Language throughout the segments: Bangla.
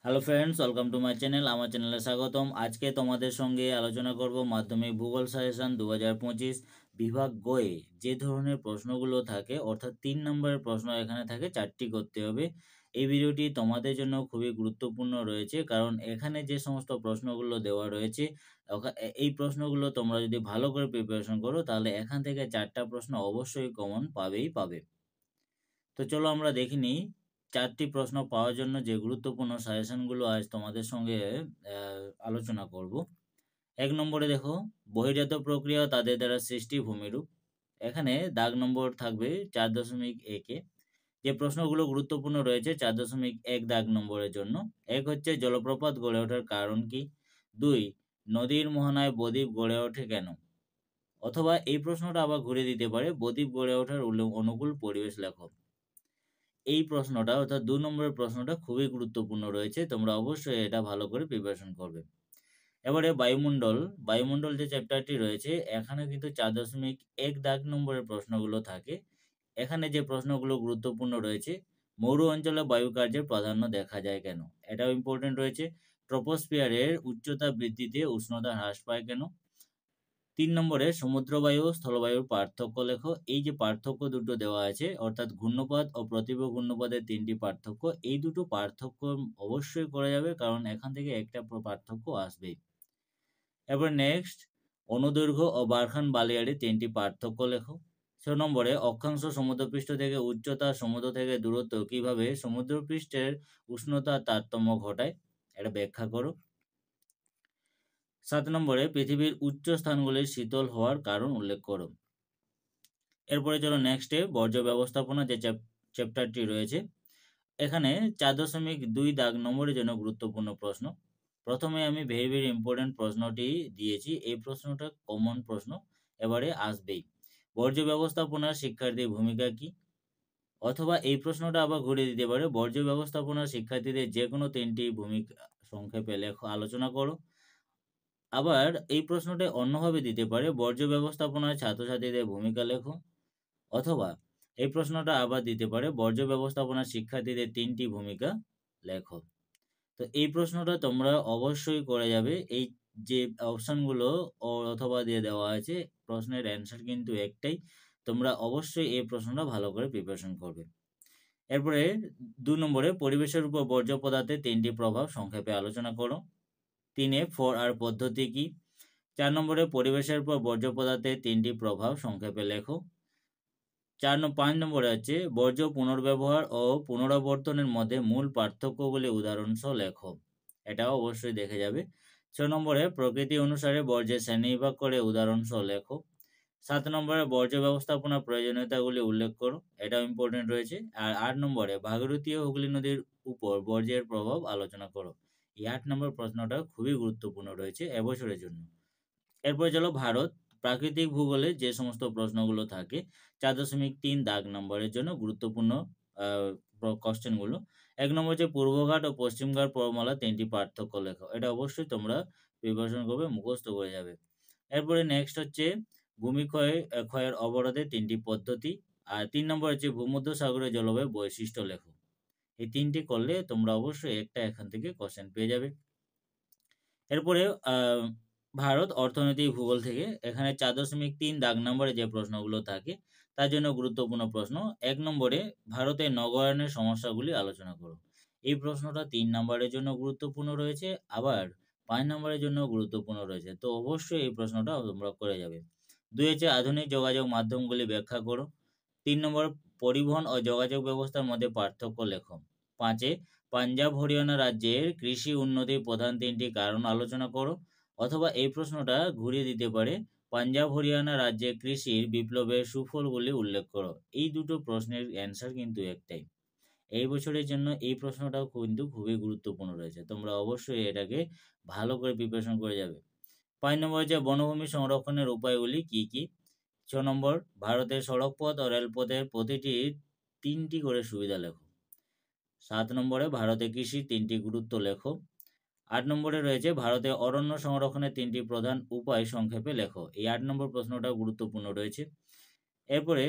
Hello friends, welcome to my channel. আমার চ্যানেলে স্বাগতম। আজকে তোমাদের সঙ্গে আলোচনা করব মাধ্যমিক ভূগোল সাজেশন 2025 বিভাগ গয়ে যে ধরনের প্রশ্নগুলো থাকে, অর্থাৎ 3 নম্বরের প্রশ্ন এখানে থাকে 4টি করতে হবে। এই ভিডিওটি তোমাদের জন্য খুবই গুরুত্বপূর্ণ রয়েছে, কারণ এখানে যে সমস্ত প্রশ্নগুলো দেওয়া রয়েছে এই প্রশ্নগুলো তোমরা যদি ভালো করে প্রিপারেশন করো তাহলে এখান থেকে 4টা প্রশ্ন অবশ্যই কমন পাবে। তো চলো আমরা দেখে নিই 4টি প্রশ্ন পাওয়ার জন্য যে গুরুত্বপূর্ণ সাজেশনগুলো আজ তোমাদের সঙ্গে আলোচনা করব। 1 নম্বরে দেখো, বহির্জাত প্রক্রিয়া ও তাদের দ্বারা সৃষ্টি ভূমিরূপ। এখানে দাগ নম্বর থাকবে 4.1-এ। যে প্রশ্নগুলো গুরুত্বপূর্ণ রয়েছে 4.1 দাগ নম্বরের জন্য। 1 হচ্ছে জলপ্রপাত গড়ে ওঠার কারণ কি? 2 নদীর মোহনায় বদ্বীপ গড়ে ওঠে কেন? অথবা এই প্রশ্নটা আবার ঘুরে দিতে পারে, বদ্বীপ গড়ে ওঠার অনুকূল পরিবেশ লেখো। এই প্রশ্নটা অর্থাৎ 2 নম্বরের প্রশ্নটা খুবই গুরুত্বপূর্ণ রয়েছে, তোমরা অবশ্যই এটা ভালো করে প্রিপারেশন করবে। এবারে বায়ুমণ্ডল যে চ্যাপ্টারটি রয়েছে এখানে কিন্তু 4.1 দাগ নম্বরের প্রশ্নগুলো থাকে। এখানে যে প্রশ্নগুলো গুরুত্বপূর্ণ রয়েছে, মরু অঞ্চলে বায়ু কার্যের প্রাধান্য দেখা যায় কেন? এটাও ইম্পর্টেন্ট রয়েছে। ট্রপোস্ফিয়ারের উচ্চতা বৃদ্ধিতে উষ্ণতা হ্রাস পায় কেন? 3 নম্বরে সমুদ্রবায়ু ও স্থলবায়ুর পার্থক্য লেখো। এই যে পার্থক্য দুটো দেওয়া আছে, অর্থাৎ ঘূর্ণপাত ও প্রতিভ ঘূর্ণপাতের 3টি পার্থক্য, এই দুটো পার্থক্য অবশ্যই করা যাবে, কারণ এখান থেকে একটা পার্থক্য আসবেই। এবার নেক্সট, অনুদৈর্ঘ্য ও বারখান বালিয়াড়ি 3টি পার্থক্য লেখো। 6 নম্বরে অক্ষাংশ সমুদ্রপৃষ্ঠ থেকে উচ্চতা, সমুদ্র থেকে দূরত্ব কিভাবে সমুদ্রপৃষ্ঠের উষ্ণতার তারতম্য ঘটায়, এটা ব্যাখ্যা করো। 7 নম্বরে পৃথিবীর উচ্চ স্থানগুলির শীতল হওয়ার কারণ উল্লেখ করো। এরপরে চলো নেক্সটে বর্জ্য ব্যবস্থাপনা যে চ্যাপ্টারটি রয়েছে, এখানে 4.2 দাগ নম্বরের জন্য গুরুত্বপূর্ণ প্রশ্ন। প্রথমে আমি ভেরি ইম্পর্টেন্ট প্রশ্নটি দিয়েছি, এই প্রশ্নটা কমন প্রশ্ন এবারে আসবেই। বর্জ্য ব্যবস্থাপনার শিক্ষার্থীর ভূমিকা কি? অথবা এই প্রশ্নটা আবার ঘুরে দিতে পারে, বর্জ্য ব্যবস্থাপনার শিক্ষার্থীদের যে কোনো 3টি ভূমিকা সংক্ষেপে লেখো, আলোচনা করো। আবার এই প্রশ্নটা অন্যভাবে দিতে পারে, বর্জ্য ব্যবস্থাপনায় ছাত্রছাত্রীদের ভূমিকা লেখো। অথবা এই প্রশ্নটা আবার দিতে পারে, বর্জ্য ব্যবস্থাপনার শিক্ষার্থীদের 3টি ভূমিকা লেখো। তো এই প্রশ্নটা তোমরা অবশ্যই করে যাবে। এই যে অপশানগুলো অথবা দিয়ে দেওয়া আছে, প্রশ্নের অ্যান্সার কিন্তু একটাই। তোমরা অবশ্যই এই প্রশ্নটা ভালো করে প্রিপারেশন করবে। এরপরে 2 নম্বরে পরিবেশের উপর বর্জ্য পদার্থের 3টি প্রভাব সংক্ষেপে আলোচনা করো। 3 4R পদ্ধতি কি? 4 নম্বরে পরিবেশের উপর বর্জ্য পদার্থের 3টি প্রভাব সংক্ষেপে লেখো। 5 নম্বরে হচ্ছে বর্জ্য পুনর্ব্যবহার ও পুনরাবর্তনের মধ্যে মূল পার্থক্যগুলি উদাহরণ সহ লেখো। এটাও অবশ্যই দেখে যাবে। 6 নম্বরে প্রকৃতি অনুসারে বর্জ্যের শ্রেণীবিভাগ করে উদাহরণ সহ লেখো। 7 নম্বরে বর্জ্য ব্যবস্থাপনার প্রয়োজনীয়তাগুলি উল্লেখ করো, এটাও ইম্পর্টেন্ট রয়েছে। আর 8 নম্বরে ভাগীরথী ও হুগলি নদীর উপর বর্জ্যের প্রভাব আলোচনা করো। এই 8 নম্বর প্রশ্নটা খুবই গুরুত্বপূর্ণ রয়েছে এবছরের জন্য। এরপরে চলো ভারত প্রাকৃতিক ভূগোলে যে সমস্ত প্রশ্নগুলো থাকে 4.3 দাগ নম্বরের জন্য গুরুত্বপূর্ণ কোশ্চেনগুলো। 1 নম্বর হচ্ছে পূর্বঘাট ও পশ্চিমঘাট পর্বতমালা 3টি পার্থক্য লেখো। এটা অবশ্যই তোমরা প্রিপারেশন করবে, মুখস্থ করে যাবে। এরপরে নেক্সট হচ্ছে ক্ষয়ের অবরোধের 3টি পদ্ধতি। আর 3 নম্বর হচ্ছে ভূমধ্যসাগরীয় জলবায়ু বৈশিষ্ট্য লেখো। এই 3টি করলে তোমরা অবশ্যই একটা এখান থেকে কোশ্চেন পেয়ে যাবে। এরপরে ভারত অর্থনৈতিক ভূগোল থেকে এখানে 4.3 দাগ নম্বরে যে প্রশ্নগুলো থাকে তার জন্য গুরুত্বপূর্ণ প্রশ্ন। 1 নম্বরে ভারতের নগরায়নের সমস্যাগুলি আলোচনা করো। এই প্রশ্নটা 3 নম্বরের জন্য গুরুত্বপূর্ণ রয়েছে, আবার 5 নম্বরের জন্য গুরুত্বপূর্ণ রয়েছে। তো অবশ্যই এই প্রশ্নটা তোমরা করে যাবে। 2 হচ্ছে আধুনিক যোগাযোগ মাধ্যমগুলি ব্যাখ্যা করো। 3 নম্বর পরিবহন ও যোগাযোগ ব্যবস্থার মধ্যে পার্থক্য লেখো। 5 পাঞ্জাব হরিয়ানা রাজ্যের কৃষি উন্নতির প্রধান 3টি কারণ আলোচনা করো। অথবা এই প্রশ্নটা ঘুরিয়ে দিতে পারে, পাঞ্জাব হরিয়ানা রাজ্যে কৃষির বিপ্লবের সুফলগুলি উল্লেখ করো। এই দুটো প্রশ্নের অ্যান্সার কিন্তু একটাই। এই বছরের জন্য এই প্রশ্নটাও কিন্তু খুবই গুরুত্বপূর্ণ রয়েছে, তোমরা অবশ্যই এটাকে ভালো করে প্রিপারেশন করে যাবে। 5 নম্বর হচ্ছে বনভূমি সংরক্ষণের উপায়গুলি কি কি? 6 নম্বর ভারতের সড়কপথ ও রেলপথের প্রতিটি 3টি করে সুবিধা লেখো। 7 নম্বরে ভারতে কৃষির 3টি গুরুত্ব লেখো। 8 নম্বরে রয়েছে ভারতে অরণ্য সংরক্ষণের 3টি প্রধান উপায় সংক্ষেপে লেখো। এই 8 নম্বর প্রশ্নটা গুরুত্বপূর্ণ রয়েছে। এরপরে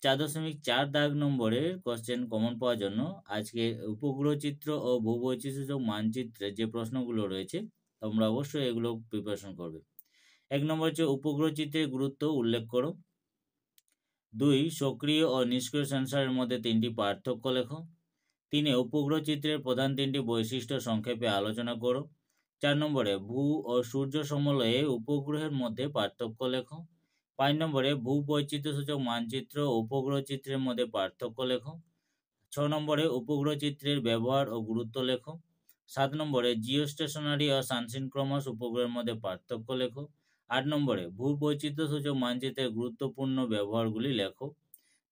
4.4 দাগ নম্বরের কোশ্চেন কমন পাওয়ার জন্য আজকে উপগ্রহ চিত্র ও ভূবৈচিত্র্যসূচক মানচিত্রের যে প্রশ্নগুলো রয়েছে তোমরা অবশ্যই এগুলো প্রিপারেশন করবে। 1 নম্বর হচ্ছে উপগ্রহ চিত্রের গুরুত্ব উল্লেখ করো। 2 সক্রিয় ও নিষ্ক্রিয় সেন্সরের মধ্যে 3টি পার্থক্য লেখো। 3 উপগ্রহ চিত্রের প্রধান 3টি বৈশিষ্ট্য সংক্ষেপে আলোচনা করো। 4 নম্বরে ভূ ও সূর্য সমলয়ে উপগ্রহের মধ্যে পার্থক্য লেখো। 5 নম্বরে ভূবৈচিত্র্যসূচক মানচিত্র ও উপগ্রহ চিত্রের মধ্যে পার্থক্য লেখো। 6 নম্বরে উপগ্রহ চিত্রের ব্যবহার ও গুরুত্ব লেখো। 7 নম্বরে জিওস্টেশনারি ও সানসিনক্রোমাস উপগ্রহের মধ্যে পার্থক্য লেখো। 8 নম্বরে ভূবৈচিত্র্যসূচক মানচিত্রের গুরুত্বপূর্ণ ব্যবহারগুলি লেখো।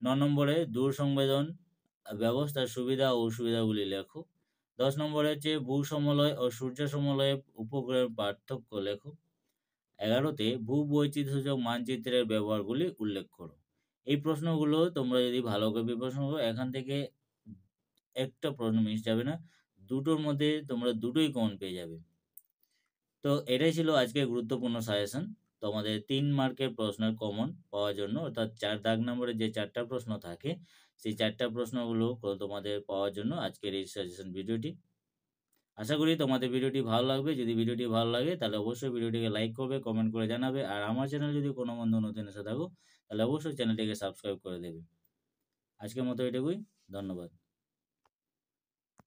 9 নম্বরে দূর সংবেদন ব্যবস্থার সুবিধা ও অসুবিধাগুলি লেখো। 10 নম্বরে হচ্ছে ভূসমলয় ও সূর্য সমলয়ে উপগ্রহের পার্থক্য লেখো। 11তে ভূবৈচিত্র্যসূচক মানচিত্রের ব্যবহারগুলি উল্লেখ করো। এই প্রশ্নগুলো তোমরা যদি ভালো করে প্রিপারেশন করো, এখান থেকে একটা প্রশ্ন মিস যাবে না, দুটোর মধ্যে তোমরা দুটোই কমন পেয়ে যাবে। তো এটাই ছিল আজকে গুরুত্বপূর্ণ সাজেশন তোমাদের 3 মার্কের প্রশ্নের কমন পাওয়ার জন্য, অর্থাৎ 4 দাগ নম্বরে যে 4টা প্রশ্ন থাকে সেই 4টা প্রশ্নগুলো তোমাদের পাওয়ার জন্য আজকের এই সাজেশন ভিডিওটি। আশা করি তোমাদের ভিডিওটি ভালো লাগবে। যদি ভিডিওটি ভালো লাগে তাহলে অবশ্যই ভিডিওটিকে লাইক করবে, কমেন্ট করে জানাবে। আর আমার চ্যানেল যদি কোনো বন্ধু নতুন এসে থাকো তাহলে অবশ্যই চ্যানেলটিকে সাবস্ক্রাইব করে দেবে। আজকের মতো এটুকুই, ধন্যবাদ।